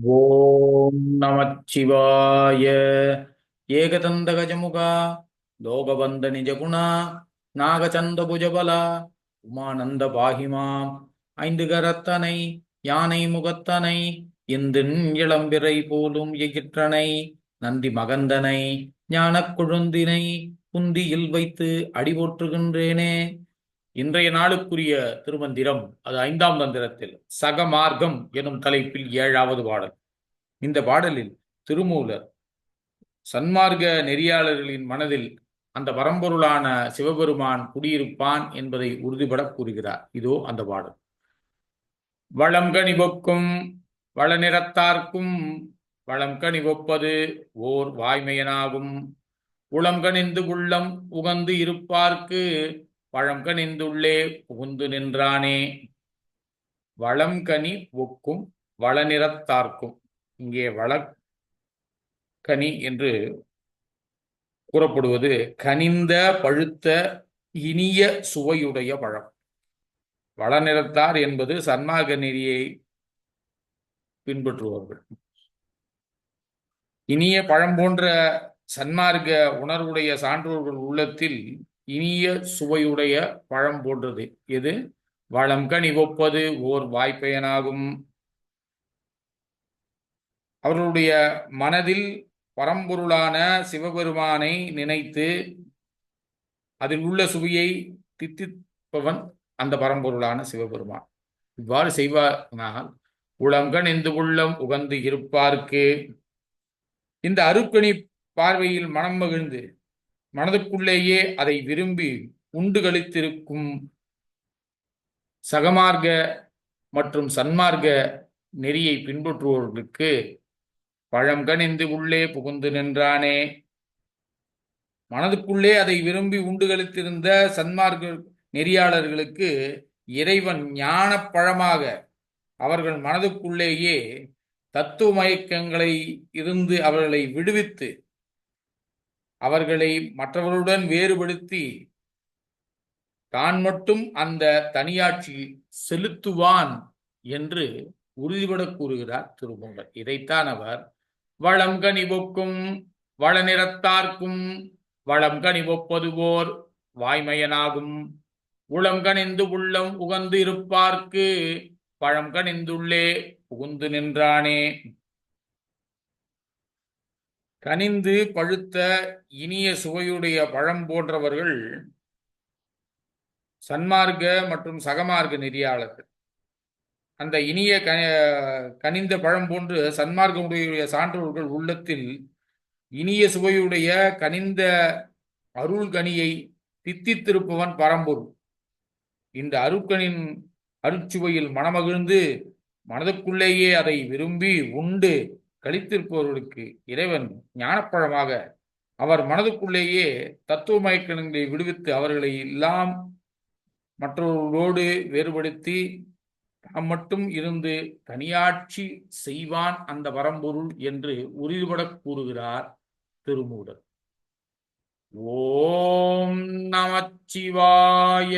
ஓம் நமச்சிவாய. ஏகதந்த கஜமுகா லோகபந்த நிஜகுணா நாகச்சந்த புஜபலா உமானந்த பாகிமாம் ஐந்து கரத்தனை யானை முகத்தனை இந்தின் இளம்பிறை போலும் எகிற்றனை நந்தி மகந்தனை ஞானக் கொழுந்தினை குந்தியில் வைத்து அடிபோற்றுகின்றேனே. இன்றைய நாளுக்குரிய திருமந்திரம் அது ஐந்தாம் தந்திரத்தில் சகமார்க்கம் எனும் தலைப்பில் ஏழாவது பாடல். இந்த பாடலில் திருமூலர் சன்மார்க்க நெறியாளர்களின் மனதில் அந்த பரம்பொருளான சிவபெருமான் குடியிருப்பான் என்பதை உறுதிபட கூறுகிறார். இதோ அந்த பாடல். வளம் கனிபொக்கும் வளநிறத்தார்க்கும் வளம் கனிவொப்பது ஓர் வாய்மையனாகும். உளம் கனிந்து உள்ளம் உகந்து இருப்பார்க்கு பழம் கனிந்துள்ளே புகுந்து நின்றானே. வளம் கனி ஒக்கும் வளநிறத்தார்க்கும், இங்கே வளக்கனி என்று கூறப்படுவது கனிந்த பழுத்த இனிய சுவையுடைய பழம். வளநிறத்தார் என்பது சன்மார்க்க நெறியை பின்பற்றுபவர்கள். இனிய பழம் போன்ற சன்மார்க்க உணர்வுடைய சான்றோர்கள் உள்ளத்தில் இனிய சுவையுடைய பழம் போன்றது எது? வளம் கனி ஒப்பது ஓர் வாய்ப்பயனாகும். அவர்களுடைய மனதில் பரம்பொருளான சிவபெருமானை நினைத்து அதில் உள்ள சுவையை தித்திப்பவன் அந்த பரம்பொருளான சிவபெருமான். இவ்வாறு செய்வானால் உளங்கன் இந்த உள்ளம் உகந்து இருப்பார்க்கு, இந்த அருக்கணி பார்வையில் மனம் மகிழ்ந்து மனதுக்குள்ளேயே அதை விரும்பி உண்டு களித்திருக்கும் சகமார்க்க மற்றும் சன்மார்க்க நெறியை பின்பற்றுவோர்களுக்கு பழம் கனிந்து உள்ளே புகுந்து நின்றானே. மனதுக்குள்ளே அதை விரும்பி உண்டு களித்திருந்த சன்மார்க்க நெறியாளர்களுக்கு இறைவன் ஞான பழமாக அவர்கள் மனதுக்குள்ளேயே தத்துவ மயக்கங்களை இருந்து அவர்களை விடுவித்து அவர்களை மற்றவர்களுடன் வேறுபடுத்தி தான் மட்டும் அந்த தனியாட்சி செலுத்துவான் என்று உறுதிபட கூறுகிறார் திருமூலர். இதைத்தான் அவர் வளம் கனிவொக்கும் வளநிறத்தார்க்கும் வளம் கனிவொப்பதுவோர் வாய்மையனாகும். உளம் கனிந்து உள்ளம் உகந்து இருப்பார்க்கு பழம் கனிந்துள்ளே புகுந்து நின்றானே. கனிந்து பழுத்த இனிய சுவையுடைய பழம் போன்றவர்கள் சன்மார்க்க மற்றும் சகமார்க்க நெறியாளர்கள். அந்த இனிய கனிந்த பழம் போன்று சன்மார்க்கமுடைய சான்றோர்கள் உள்ளத்தில் இனிய சுவையுடைய கனிந்த அருள் கனியை தித்தித்திருப்பவன் பரம்பொருள். இந்த அருட்கனின் அருட்சுவையில் மனமகிழ்ந்து மனதுக்குள்ளேயே அதை விரும்பி உண்டு கழித்திருப்பவர்களுக்கு இறைவன் ஞானப்பழமாக அவர் மனதுக்குள்ளேயே தத்துவ மயக்கங்களை விடுவித்து அவர்களை எல்லாம் மற்றவர்களோடு வேறுபடுத்தி தாம் மட்டும் இருந்து தனியாட்சி செய்வான் அந்த பரம்பொருள் என்று உறுதிபட கூறுகிறார் திருமூலர். ஓம் நமச்சிவாய.